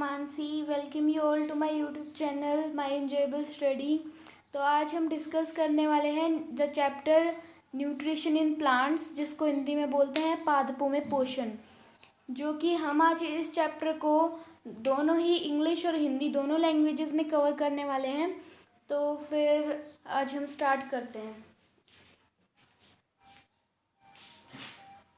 Mansi, welcome you all to my YouTube channel my enjoyable study. तो आज हम discuss करने वाले हैं the chapter nutrition in plants, जिसको हिंदी में बोलते हैं पादपों में पोषण। जो कि हम आज इस चैप्टर को दोनों ही इंग्लिश और हिंदी दोनों लैंग्वेजेस में कवर करने वाले हैं। तो फिर आज हम स्टार्ट करते हैं।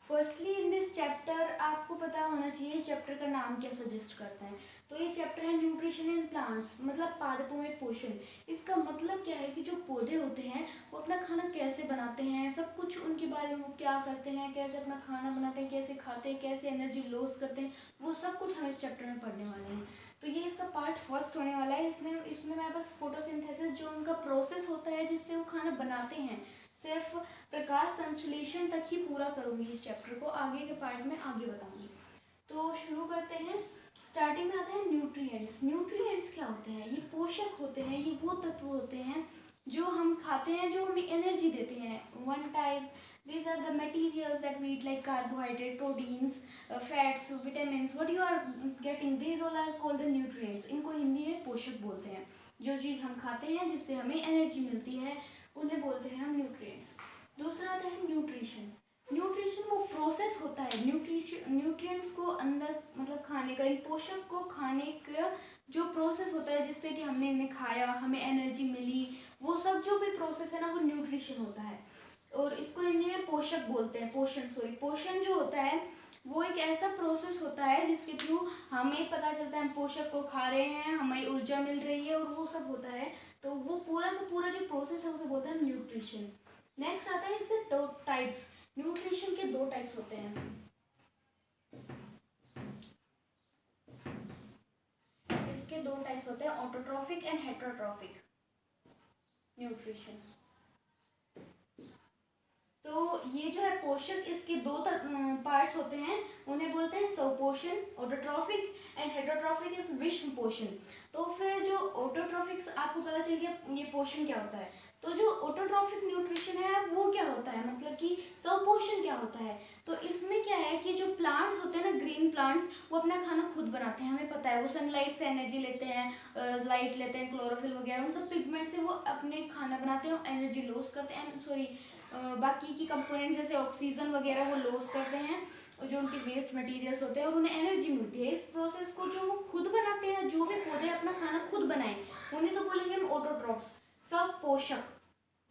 फर्स्टली इन दिस चैप्टर आपको पता होना चाहिए चैप्टर का नाम क्या सजेस्ट करता है। तो ये चैप्टर है न्यूट्रिशन इन प्लांट्स, मतलब पादपों में पोषण। इसका मतलब क्या है कि जो पौधे होते हैं वो अपना खाना कैसे बनाते हैं, सब कुछ उनके बारे में, वो क्या करते हैं, कैसे अपना खाना बनाते हैं, कैसे खाते हैं, कैसे एनर्जी लॉस करते हैं, वो सब कुछ हम इस चैप्टर में पढ़ने वाले हैं। तो ये इसका पार्ट फर्स्ट होने वाला है। इसमें मैं बस फोटोसिंथेसिस, जो उनका प्रोसेस होता है जिससे वो खाना बनाते हैं, सिर्फ प्रकाश संश्लेषण तक ही पूरा करूंगी इस चैप्टर को। आगे के पार्ट में आगे बताऊंगी। तो शुरू करते हैं। स्टार्टिंग में आता है न्यूट्रिएंट्स। न्यूट्रिएंट्स क्या होते हैं? ये पोषक होते हैं, ये वो तत्व होते हैं जो हम खाते हैं, जो हमें एनर्जी देते हैं। One type these are the materials that we eat, like carbohydrate, proteins, fats, vitamins, what you are getting, these all are called the nutrients। इनको हिंदी में पोषक बोलते हैं। जो चीज़ हम खाते हैं जिससे हमें एनर्जी मिलती है उन्हें बोलते हैं हम न्यूट्रिएंट्स। दूसरा आता है न्यूट्रिशन। न्यूट्रिशन वो प्रोसेस होता है न्यूट्रिएंट्स को अंदर, मतलब खाने का, इन पोषक को खाने का जो प्रोसेस होता है जिससे कि हमने इन्हें खाया, हमें एनर्जी मिली, वो सब जो भी प्रोसेस है ना, वो न्यूट्रिशन होता है। और इसको हिंदी में पोषक बोलते हैं, पोषण जो होता है वो एक ऐसा प्रोसेस होता है जिसके थ्रू हमें पता चलता है हम पोषक को खा रहे हैं, हमें ऊर्जा मिल रही है और वो सब होता है। तो वो पूरा का पूरा जो प्रोसेस है उसे बोलते हैं न्यूट्रिशन। नेक्स्ट आता है इसके दो टाइप्स। न्यूट्रिशन के दो टाइप्स होते हैं। इसके दो टाइप्स होते हैं, ऑटोट्रॉफिक एंड हेटेरोट्रॉफिक न्यूट्रिशन। तो ये जो है पोषक, इसके दो पार्ट्स होते हैं, उन्हें बोलते हैं स्वपोषण, ऑटोट्रॉफिक, एंड हेटेरोट्रॉफिक इज विषम पोषण। तो फिर जो ऑटोट्रॉफिक, आपको पता चल गया ये पोषण क्या होता है। तो जो ऑटोट्रॉफिक न्यूट्रिशन है वो क्या होता है, मतलब कि स्वपोषण क्या होता है। तो इसमें क्या है कि जो प्लांट्स होते हैं ना, ग्रीन प्लांट्स, वो अपना खाना खुद बनाते हैं। हमें पता है वो सनलाइट से एनर्जी लेते हैं, लाइट लेते हैं, क्लोरोफिल वगैरह, उन सब पिगमेंट से वो अपने खाना बनाते हैं, एनर्जी लॉस करते हैं, सॉरी बाकी की कंपोनेंट जैसे ऑक्सीजन वगैरह वो लॉस करते हैं, और जो उनके वेस्ट मटेरियल्स होते हैं, और उन्हें एनर्जी मिलती है। इस प्रोसेस को जो वो खुद बनाते हैं, जो भी पौधे अपना खाना खुद बनाएं, उन्हें तो बोलेंगे हम ऑटोट्रॉफ्स, सब पोषक।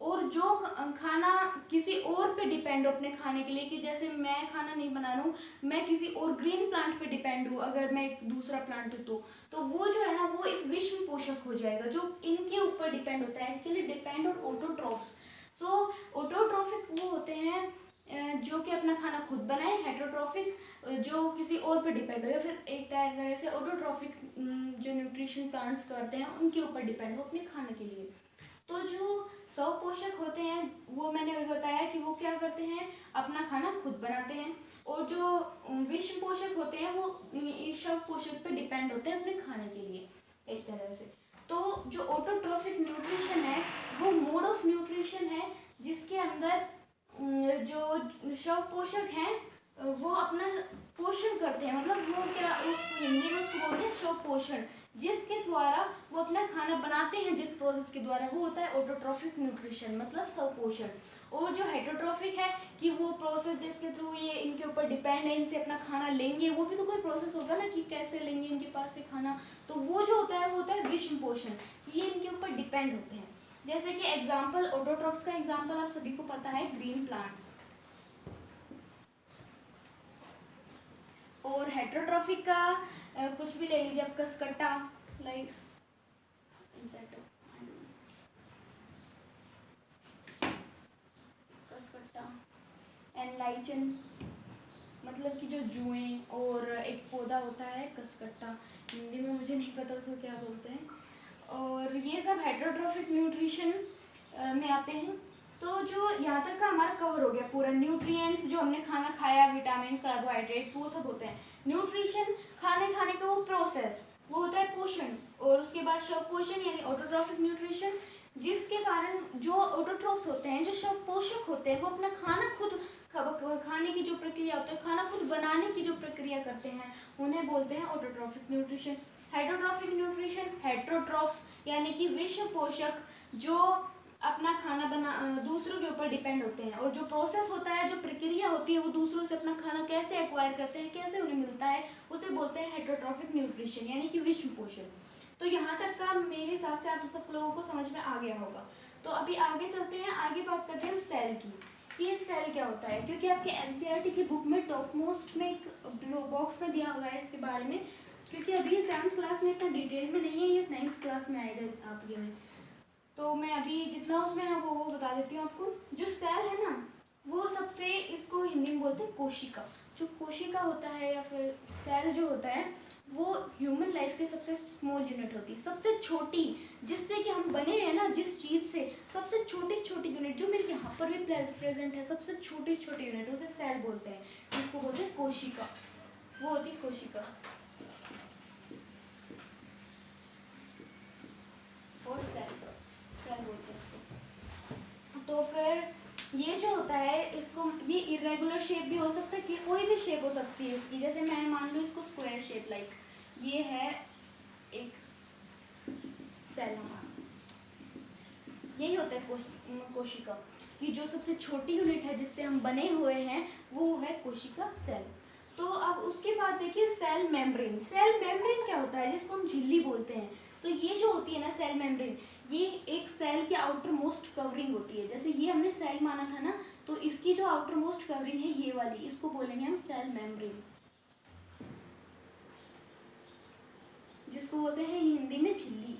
और जो खाना किसी और पे डिपेंड हो अपने खाने के लिए, कि जैसे मैं खाना नहीं बना रहा हूँ, मैं किसी और ग्रीन प्लांट पे डिपेंड हूँ, अगर मैं एक दूसरा प्लांट हूँ तो वो जो है ना, वो एक विषम पोषक हो जाएगा जो इनके ऊपर डिपेंड होता है। Actually depend on autotrophs. So autotrophic वो होते हैं जो कि अपना खाना खुद बनाए, हेटेरोट्रॉफिक जो किसी और पे डिपेंड हो, या फिर एक तरह से ऑटोट्रॉफिक जो न्यूट्रिशन प्लांट्स करते हैं उनके ऊपर डिपेंड हो अपने खाने के लिए। तो जो स्वपोषक होते हैं वो मैंने अभी बताया कि वो क्या करते हैं, अपना खाना खुद बनाते हैं। और जो विषम पोषक होते हैं वो शव पोषक पे डिपेंड होते हैं अपने खाने के लिए, एक तरह से। तो जो ऑटोट्रॉफिक न्यूट्रिशन है वो मोड ऑफ न्यूट्रिशन है जिसके अंदर जो शव पोषक हैं वो अपना पोषण करते हैं, मतलब वो क्या, उस हिंदी में उसको बोलते हैं शव पोषण, जिसके द्वारा वो अपना खाना बनाते हैं, जिस प्रोसेस के द्वारा, वो होता है ऑटोट्रॉफिक न्यूट्रिशन, मतलब स्वपोषण। और जो हेटेरोट्रॉफिक है कि वो प्रोसेस जिसके थ्रू ये इनके ऊपर डिपेंड है, इनसे अपना खाना लेंगे, वो भी तो कोई प्रोसेस होगा ना कि कैसे लेंगे इनके पास से खाना। तो वो जो होता है वो होता है विषम पोषण, ये इनके ऊपर डिपेंड होते हैं। जैसे कि एग्जाम्पल, ऑटोट्रॉफ्स का एग्जाम्पल आप सभी को पता है, ग्रीन प्लांट्स। और हेटेरोट्रॉफिक का कुछ भी ले लीजिए आप, कसकट्टा, लाइक कसकट्टा, एनलाइचन, मतलब कि जो जुएं, और एक पौधा होता है कसकट्टा, हिंदी में मुझे नहीं पता उसको क्या बोलते हैं। और ये सब हेटेरोट्रॉफिक न्यूट्रिशन में आते हैं। तो जो यहाँ तक का हमारा कवर हो गया पूरा, न्यूट्रिएंट्स जो हमने खाना खाया, विटामिन, कार्बोहाइड्रेट्स, वो सब होते हैं। न्यूट्रिशन खाने का वो प्रोसेस, वो होता है पोषण। और उसके बाद स्वपोषण यानी ऑटोट्रॉफिक न्यूट्रिशन, जिसके कारण जो ऑटोट्रॉफ्स होते हैं, जो स्वपोषक होते हैं, वो अपना खाना खुद खाने की जो प्रक्रिया होती है, खाना खुद बनाने की जो प्रक्रिया करते हैं, उन्हें बोलते हैं autotrophic nutrition. Heterotrophic nutrition, heterotrophs यानी कि विश्व पोषक जो अपना खाना बना दूसरों के ऊपर डिपेंड होते हैं, और जो प्रोसेस होता है, जो प्रक्रिया होती है, वो दूसरों से अपना खाना कैसे एक्वायर करते हैं, कैसे उन्हें मिलता है, उसे बोलते हैं हेटरोट्रॉफिक न्यूट्रिशन यानी कि विश्व पोषण। तो यहाँ तक का मेरे हिसाब से आप सब लोगों को समझ में आ गया होगा। तो अभी आगे चलते हैं, आगे बात करते हैं हम सेल की, कि ये सेल क्या होता है, क्योंकि आपके एनसीईआरटी की बुक में टॉप मोस्ट में एक बॉक्स में दिया हुआ है इसके बारे में, क्योंकि अभी 7th क्लास में इतना डिटेल में नहीं है, ये 9th क्लास में आएगा आपके में। तो मैं अभी जितना उसमें है वो बता देती हूँ आपको। जो सेल है ना, वो सबसे, इसको हिंदी में बोलते हैं कोशिका। जो कोशिका होता है या फिर सेल जो होता है, वो ह्यूमन लाइफ की सबसे स्मॉल यूनिट होती है, सबसे छोटी, जिससे कि हम बने हैं ना, जिस चीज़ से, सबसे छोटी छोटी यूनिट जो मेरे यहाँ पर भी प्रेजेंट है, सबसे छोटी छोटी यूनिट, उसे सेल बोलते हैं, जिसको बोलते हैं कोशिका, वो होती है कोशिका और सेल बोलते हैं इसको। तो फिर ये जो होता है, इसको, ये इरेगुलर शेप भी हो सकता है, कि कोई भी शेप हो सकती है इसकी, जैसे मैं मान लूँ इसको स्क्वायर शेप, लाइक ये है एक सेल हमारा, यही होता है कोशिका कि जो सबसे छोटी यूनिट है जिससे हम बने हुए हैं, वो है कोशिका, सेल। तो अब उसके बाद देखिए सेल मेम्ब्रेन। सेल मेम्ब्रेन क्या होता है, जिसको हम झिल्ली बोलते हैं। तो ये जो होती है ना सेल मेम्ब्रेन, ये एक सेल की आउटर मोस्ट कवरिंग होती है। जैसे ये हमने सेल माना था ना, तो इसकी जो आउटर मोस्ट कवरिंग है ये वाली, इसको बोलेंगे हम सेल मेम्ब्रेन, जिसको बोलते हैं हिंदी में झिल्ली।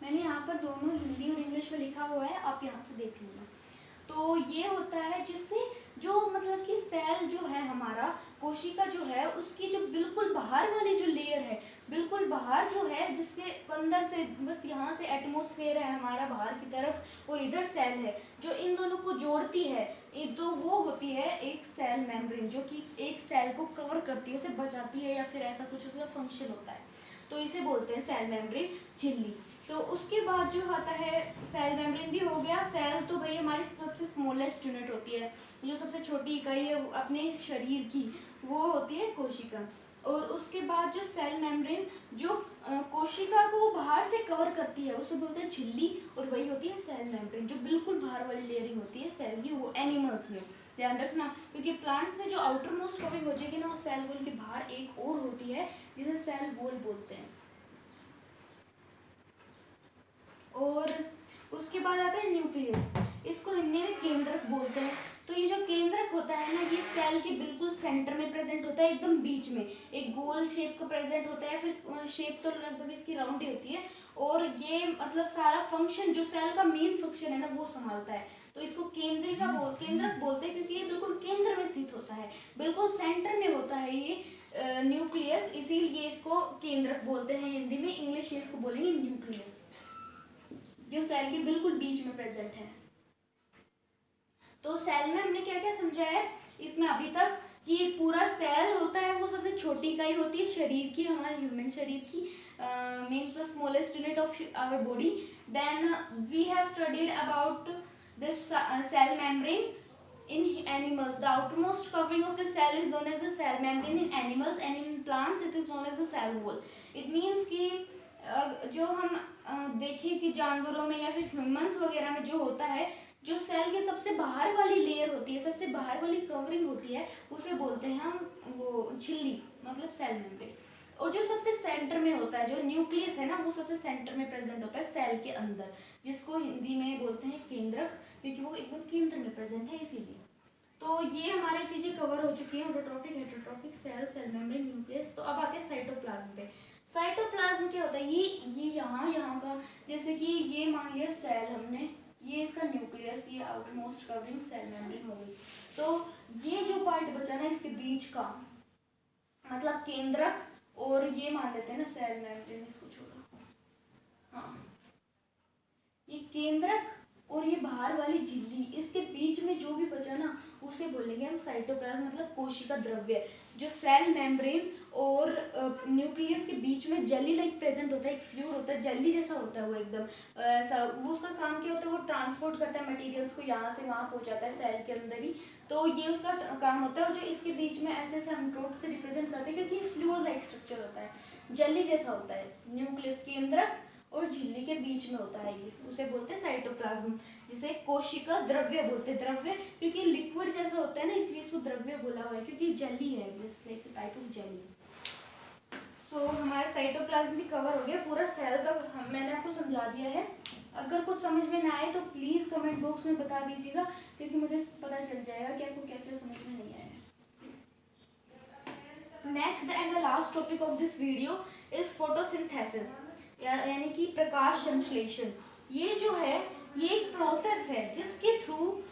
मैंने यहाँ पर दोनों हिंदी और इंग्लिश में लिखा हुआ है, आप यहाँ से देख लेना। तो ये होता है जिससे, जो मतलब कि सेल जो है हमारा, कोशिका जो है, उसकी जो बिल्कुल बाहर वाली जो लेयर है, बिल्कुल बाहर जो है, जिसके अंदर से बस यहाँ से एटमॉस्फेयर है हमारा बाहर की तरफ, और इधर सेल है, जो इन दोनों को जोड़ती है, तो वो होती है एक सेल मेम्ब्रेन, जो कि एक सेल को कवर करती है, उसे बचाती है, या फिर ऐसा कुछ उसका फंक्शन होता है। तो इसे बोलते हैं सेल मेम्ब्रेन, झिल्ली। तो उसके बाद जो होता है, सेल मेम्ब्रेन भी हो गया। सेल तो भाई हमारी सबसे स्मॉलेस्ट यूनिट होती है, जो सबसे छोटी इकाई है अपने शरीर की, वो होती है कोशिका। और उसके बाद जो सेल मेम्ब्रेन जो कोशिका को बाहर से कवर करती है, उसे बोलते हैं झिल्ली, और वही होती है सेल मेम्ब्रेन, जो बिल्कुल बाहर वाली लेयरिंग होती है सेल की, वो एनिमल्स में। ध्यान रखना, क्योंकि प्लांट्स में जो आउटर मोस्ट कवरिंग हो जाएगी ना, वो सेल वॉल के बाहर एक और होती है, जिसे सेल वॉल बोलते हैं। और उसके बाद आता है न्यूक्लियस, इसको हिंदी में केंद्रक बोलते हैं। तो ये जो केंद्रक होता है ना, ये सेल के बिल्कुल सेंटर में प्रेजेंट होता है, एकदम बीच में एक गोल शेप का प्रेजेंट होता है, फिर शेप तो लगभग इसकी राउंड ही होती है, और ये मतलब सारा फंक्शन, जो सेल का मेन फंक्शन है ना, वो संभालता है। तो इसको केंद्रक बोलते हैं, क्योंकि ये बिल्कुल केंद्र में स्थित होता है, बिल्कुल सेंटर में होता है ये न्यूक्लियस, इसीलिए इसको केंद्रक बोलते हैं हिंदी में, इंग्लिश में इसको बोलेंगे न्यूक्लियस, जो सेल के बिल्कुल बीच में प्रेजेंट है। तो सेल में हमने क्या क्या समझा है इसमें अभी तक, कि पूरा सेल होता है वो सबसे छोटी इकाई होती है शरीर की, हमारे ह्यूमन शरीर की, means the smallest unit of our body. Then we have studied about this cell membrane in animals. The outermost covering of the cell is known as the cell membrane in animals, and in plants it is known as the cell wall. It means कि जो हम देखें कि जानवरों में या फिर humans वगैरह में जो होता है, जो सेल के सबसे बाहर वाली लेयर होती है, सबसे बाहर वाली कवरिंग होती है, उसे बोलते हैं हम वो झिल्ली, मतलब सेल मेम्ब्रेन। और जो सबसे सेंटर में होता है, जो न्यूक्लियस है ना, वो सबसे सेंटर में प्रेजेंट होता है सेल के अंदर, जिसको हिंदी में बोलते हैं केंद्रक, क्योंकि वो एकदम केंद्र में प्रेजेंट है इसीलिए। तो ये हमारी चीज़ें कवर हो चुकी हैं, autotrophic, heterotrophic, cell membrane, nucleus. तो अब आते हैं साइटोप्लाज्म पे। साइटोप्लाज्म क्या होता है, ये यहाँ का, जैसे कि ये मान लिया सेल हमने, ये इसका न्यूक्लियस, ये outermost covering cell membrane हो गई। तो ये जो पार्ट बचा ना इसके बीच का, मतलब केंद्रक, और ये मान लेते हैं ना सेल मेम्ब्रेन, इसको छोड़ो, हाँ, ये केंद्रक और ये बाहर वाली झिल्ली, इसके बीच में जो भी बचा ना उसे बोलेंगे हम साइटोप्लाज्म, मतलब कोशिका द्रव्य। जो सेल मेम्ब्रेन और न्यूक्लियस के बीच में जेली लाइक प्रेजेंट होता है, एक फ्लूइड होता है, जेली जैसा होता है वो एकदम ऐसा। वो उसका काम क्या होता है, वो ट्रांसपोर्ट करता है मटेरियल्स को, यहाँ से वहाँ पहुँचाता है सेल के अंदर ही। तो ये उसका काम होता है। और जो इसके बीच में ऐसे ऐसे हम ड्रॉट से रिप्रेजेंट करते हैं, क्योंकि ये फ्लूइड लाइक स्ट्रक्चर होता है, जेली जैसा होता है, न्यूक्लियस केंद्रक और झिल्ली के बीच में होता है ये, उसे बोलते हैं साइटोप्लाज्म, जिसे कोशिका द्रव्य बोलते हैं। द्रव्य क्योंकि लिक्विड जैसा होता है ना, इसलिए इसको द्रव्य बोला हुआ है, क्योंकि जेली है, लाइक टाइप ऑफ जेली। सो हमारा साइटोप्लाज्म भी कवर हो गया पूरा सेल का, मैंने आपको समझा दिया है। अगर कुछ समझ में ना आए तो प्लीज़ कमेंट बॉक्स में बता दीजिएगा, क्योंकि मुझे पता चल जाएगा कि आपको क्या क्या समझ में नहीं आया। Next and the last topic of this video is photosynthesis, यानी कि प्रकाश संश्लेषण। ये जो है ये एक प्रोसेस है जिसके थ्रू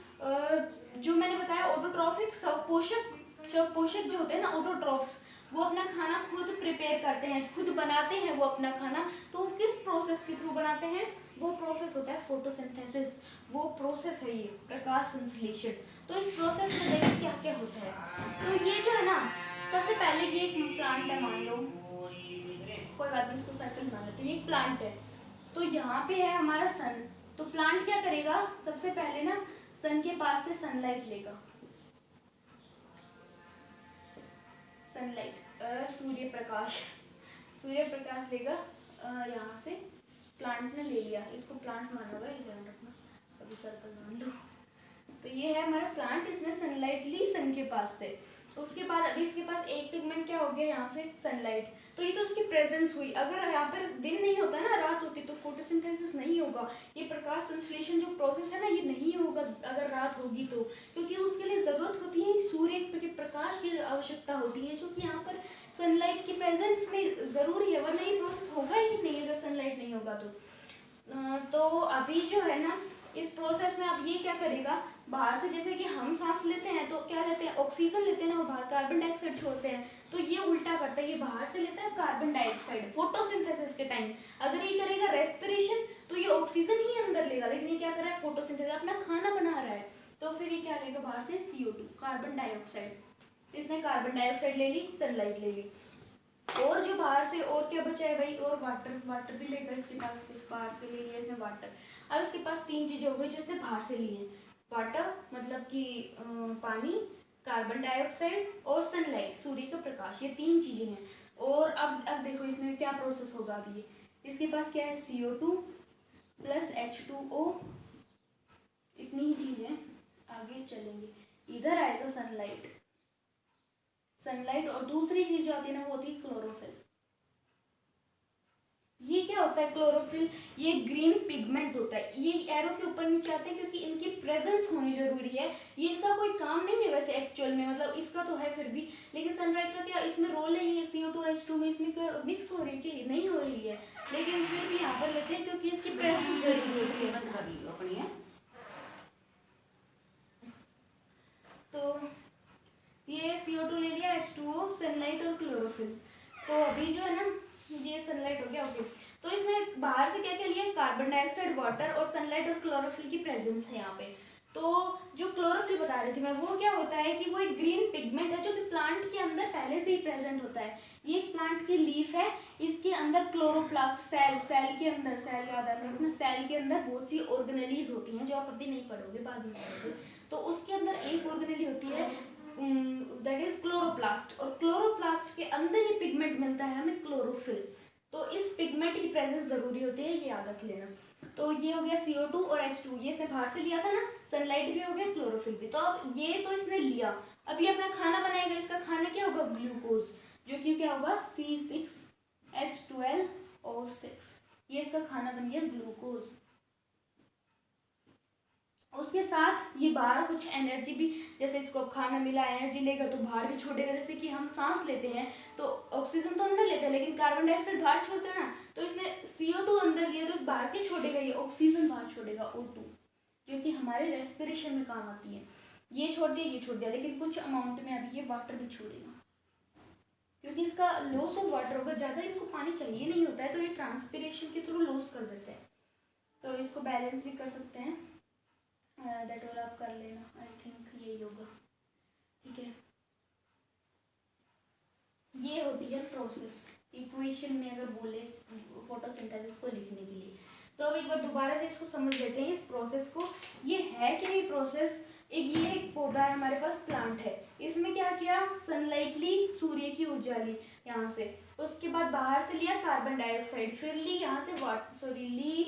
जो मैंने बताया ऑटोट्रॉफिक स्वपोषक जो होते हैं ना ऑटोट्रॉफ्स, वो अपना खाना खुद प्रिपेयर करते हैं, खुद बनाते हैं वो अपना खाना। तो किस प्रोसेस के थ्रू बनाते हैं, वो प्रोसेस होता है फोटोसिंथेसिस। वो प्रोसेस है ये प्रकाश संश्लेषण। तो इस प्रोसेस में देखिए क्या क्या होता है। तो ये जो है ना, सबसे पहले ये एक प्लांट है, मान लो कोई बात नहीं, इसको सर्कल मान लेते हैं, ये एक प्लांट है। तो यहाँ पे है हमारा सन। तो प्लांट क्या करेगा, सबसे पहले ना सन के पास से सनलाइट लेगा, सनलाइट सूर्य प्रकाश लेगा यहाँ से। प्लांट ने ले लिया, इसको प्लांट माना हुआ है, ध्यान रखना, अभी सर्कल मान लो। तो ये है हमारा प्लांट, इसने सनलाइट ली सन के पास से। उसके बाद अभी इसके पास एक पिगमेंट क्या हो गया यहाँ से, सनलाइट। तो ये तो उसकी प्रेजेंस हुई। अगर यहाँ पर दिन नहीं होता ना, रात होती, तो फोटोसिंथेसिस नहीं होगा। ये प्रकाश संश्लेषण जो प्रोसेस है ना, ये नहीं होगा अगर रात होगी तो, क्योंकि उसके लिए ज़रूरत होती है सूर्य के प्रकाश की आवश्यकता होती है, जो कि यहाँ पर सनलाइट की प्रेजेंस में ज़रूरी है, वरना ये प्रोसेस होगा ही नहीं अगर सनलाइट नहीं होगा तो अभी जो है ना, इस प्रोसेस में अब ये क्या करेगा, बाहर से जैसे कि हम सांस लेते हैं तो क्या लेते हैं, ऑक्सीजन लेते हैं ना, और बाहर कार्बन डाइऑक्साइड छोड़ते हैं। तो ये उल्टा करता है, ये बाहर से लेता है कार्बन डाइऑक्साइड फोटोसिंथेसिस के टाइम। अगर ये करेगा रेस्पिरेशन तो ये ऑक्सीजन ही अंदर लेगा, लेकिन ये क्या कर रहा है, फोटोसिंथेसिस, अपना खाना बना रहा है। तो फिर ये क्या लेगा बाहर से, CO2 कार्बन डाइऑक्साइड। इसने कार्बन डाइऑक्साइड ले ली, सनलाइट ले ली, और जो बाहर से और क्या बचा है भाई, और वाटर भी लेगा इसके पास से, बाहर से ले लिया इसने वाटर। अब इसके पास तीन चीजें हो गई जो इसने बाहर से ली है, वाटर मतलब कि पानी, कार्बन डाइऑक्साइड और सनलाइट सूर्य का प्रकाश, ये तीन चीजें हैं। और अब देखो इसमें क्या प्रोसेस होगा। अब ये इसके पास क्या है, CO2 प्लस H2O, इतनी ही चीज है। आगे चलेंगे, इधर आएगा सनलाइट और दूसरी चीज जो आती है ना, वो होती है क्लोरोफिल। ये क्या होता है क्लोरोफिल, ये ग्रीन पिगमेंट होता है। ये एरो के ऊपर नीचे आते हैं क्योंकि इनकी प्रेजेंस होनी जरूरी है। ये इनका कोई काम नहीं है वैसे एक्चुअल में, मतलब इसका तो है फिर भी, लेकिन सनलाइट का क्या इसमें रोल है, ये CO2 और H2 में इसमें मिक्स हो रही है कि नहीं हो रही है, लेकिन फिर भी यहाँ पर लेते हैं क्योंकि इसकी प्रेजेंस जरूरी होती है। बंद कर लियो अपनी है। तो ये CO2 ले लिया, H2O, सनलाइट और क्लोरोफिल। तो अभी जो है ना, ये सनलाइट हो गया, ओके। तो इसने बाहर से क्या क्या लिया, कार्बन डाइऑक्साइड, वाटर और सनलाइट और क्लोरोफिल की प्रेजेंस है यहाँ पे। तो जो क्लोरोफिल बता रही थी मैं, वो क्या होता है कि वो एक ग्रीन पिगमेंट है जो कि प्लांट के अंदर पहले से ही प्रेजेंट होता है। ये एक प्लांट की लीफ है, इसके अंदर क्लोरोप्लास्ट सेल के अंदर, सेल याद रखना, सेल के अंदर बहुत सी ऑर्गेनेलीज होती हैं जो आप अभी नहीं पढ़ोगे, बाद में पढ़ोगे। तो उसके अंदर एक ऑर्गेनेली होती है, दैट इज क्लोरोप्लास्ट, और क्लोरोप्लास्ट के अंदर ये पिगमेंट मिलता है हमें, क्लोरोफिल। तो इस पिगमेंट की प्रेजेंस जरूरी होती है, ये याद रख लेना। तो ये हो गया CO2 और H2, ये इसने बाहर से लिया था ना, सनलाइट भी हो गया, क्लोरोफिल भी। तो अब ये तो इसने लिया, अब ये अपना खाना बनाएगा। इसका खाना क्या होगा, ग्लूकोज, जो कि क्या होगा C6H12O6, ये इसका खाना बन गया ग्लूकोज। उसके साथ ये बाहर कुछ एनर्जी भी, जैसे इसको अब खाना मिला, एनर्जी लेगा तो बाहर भी छोड़ेगा। जैसे कि हम सांस लेते हैं तो ऑक्सीजन तो अंदर लेते हैं, लेकिन कार्बन डाइऑक्साइड बाहर छोड़ते हैं ना, तो इसने CO2 अंदर लिया तो बाहर के छोड़ेगा, ये ऑक्सीजन बाहर छोड़ेगा, O2, जो कि हमारे रेस्पिरेशन में काम आती है। ये छोड़ दिया, ये छोड़ दिया, लेकिन कुछ अमाउंट में अभी ये वाटर भी छोड़ेगा, क्योंकि इसका लॉस ऑफ वाटर होगा, ज़्यादा इनको पानी चाहिए नहीं होता है, तो ये ट्रांसपिरेशन के थ्रू लॉस कर देते हैं। तो इसको बैलेंस भी कर सकते हैं। दैट ऑल आप कर लेना, आई थिंक यही होगा, ठीक है। ये होती है प्रोसेस इक्वेशन में अगर बोले फोटोसिंथेसिस को लिखने के लिए। तो अब एक बार दोबारा से इसको समझ लेते हैं इस प्रोसेस को। ये है कि ये प्रोसेस, ये एक पौधा है हमारे पास, प्लांट है, इसमें क्या किया, सनलाइट ली, सूर्य की ऊर्जा ली यहाँ से, उसके बाद बाहर से लिया कार्बन डाइऑक्साइड, फिर ली यहाँ से ली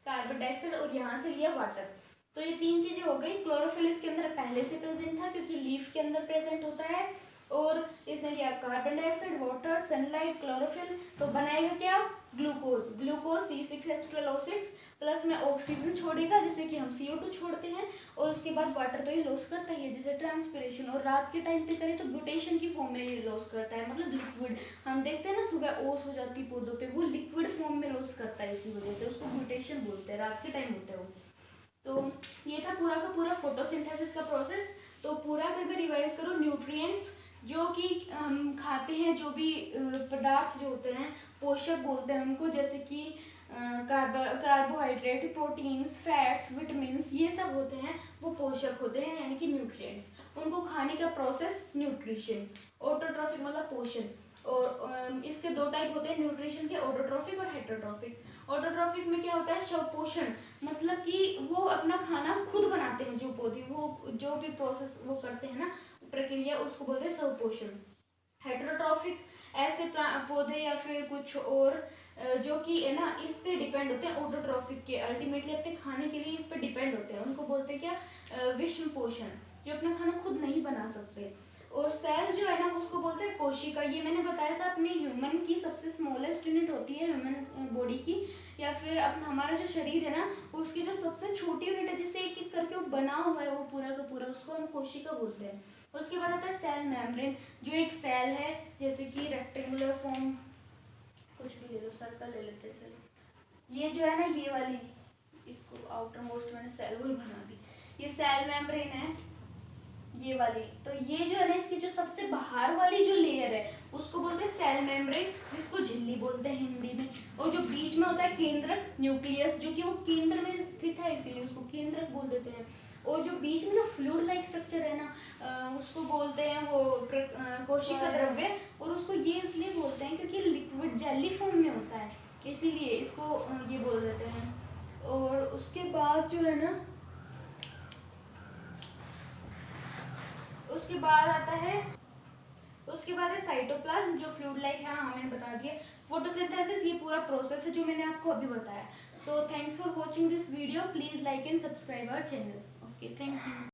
कार्बन डाइऑक्साइड और यहाँ से लिया वाटर। तो ये तीन चीजें हो गई। क्लोरोफिल इसके अंदर पहले से प्रेजेंट था क्योंकि लीफ के अंदर प्रेजेंट होता है, और इसने लिया carbon dioxide, water, sunlight, chlorophyll, तो बनाएगा क्या, ग्लूकोज। ग्लूकोज C6H12O6 प्लस में ऑक्सीजन छोड़ेगा जैसे कि हम CO2 छोड़ते हैं, और उसके बाद वाटर तो ये लॉस करता ही है जैसे ट्रांसपिरेशन, और रात के टाइम पे करें तो ग्लूटेशन की फॉर्म में ये लॉस करता है, मतलब लिक्विड। हम देखते हैं ना सुबह ओस हो जाती है पौधों पे, वो लिक्विड फॉर्म में लॉस करता है, इसी वजह से उसको ग्लूटेशन बोलते हैं, रात के टाइम होता है वो। तो ये था पूरा का पूरा फोटोसिंथेसिस का प्रोसेस। तो पूरा कर रिवाइज करो, न्यूट्रिएंट्स जो कि हम खाते हैं, जो भी पदार्थ जो होते हैं पोषक बोलते हैं उनको, जैसे कि कार्बोहाइड्रेट, प्रोटीन्स, फैट्स, विटामिन्स, ये सब होते हैं वो पोषक होते हैं यानी कि न्यूट्रिएंट्स। उनको खाने का प्रोसेस न्यूट्रिशन। ऑटोट्रॉफिक मतलब पोषण। और इसके दो टाइप होते हैं न्यूट्रिशन के, ऑटोट्रॉफिक और हेटरोट्रॉफिक। ऑटोट्रॉफिक में क्या होता है, स्वपोषण, मतलब कि वो अपना खाना खुद बनाते हैं जो पौधे, वो जो भी प्रोसेस वो करते हैं ना प्रक्रिया, उसको बोलते हैं स्वपोषण। हेटरोट्रॉफिक ऐसे पौधे या फिर कुछ और जो कि है ना इस पे डिपेंड होते हैं ऑटोट्रॉफिक के, अल्टीमेटली अपने खाने के लिए इस पे डिपेंड होते हैं, उनको बोलते हैं क्या, विषम पोषण, जो अपना खाना खुद नहीं बना सकते। और सेल जो है ना उसको बोलते हैं कोशिका। ये मैंने बताया था अपने ह्यूमन की सबसे स्मॉलेस्ट यूनिट होती है ह्यूमन बॉडी की, या फिर अपना हमारा जो शरीर है ना उसकी जो सबसे छोटी यूनिट है जिससे एक एक करके वो बना हुआ है वो पूरा का पूरा, उसको हम कोशिका बोलते हैं। उसके बाद आता है सेल मेम्ब्रेन, जो एक सेल है जैसे कि रेक्टेंगुलर फॉर्म, कुछ भी ले लो, सर्कल ले लेते हैं चलो। ये जो है ना ये वाली, इसको आउटर मोस्ट मैंने सेल वॉल बना दी, ये सेल मेम्ब्रेन है ये वाली। तो ये जो है ना इसकी जो सबसे बाहर वाली जो लेयर है उसको बोलते हैं सेल मेम्ब्रेन, जिसको झिल्ली बोलते हैं हिंदी में। और जो बीच में होता है केंद्रक न्यूक्लियस, जो कि वो केंद्र में स्थित है इसीलिए उसको केंद्रक बोल देते हैं। और जो बीच में जो फ्लूइड लाइक स्ट्रक्चर है ना उसको बोलते हैं वो कोशिका द्रव्य, और उसको ये इसलिए बोलते हैं क्योंकि लिक्विड जेली फॉर्म में होता है, इसीलिए इसको ये बोल देते हैं। और उसके बाद जो है ना उसके बाद आता है, उसके बाद है साइटोप्लाज्म जो फ्लूइड लाइक है, हाँ मैंने बता दिया। फोटोसिंथेसिस ये पूरा प्रोसेस है जो मैंने आपको अभी बताया। So thanks for watching this video, please like and subscribe our channel. Okay, thank you.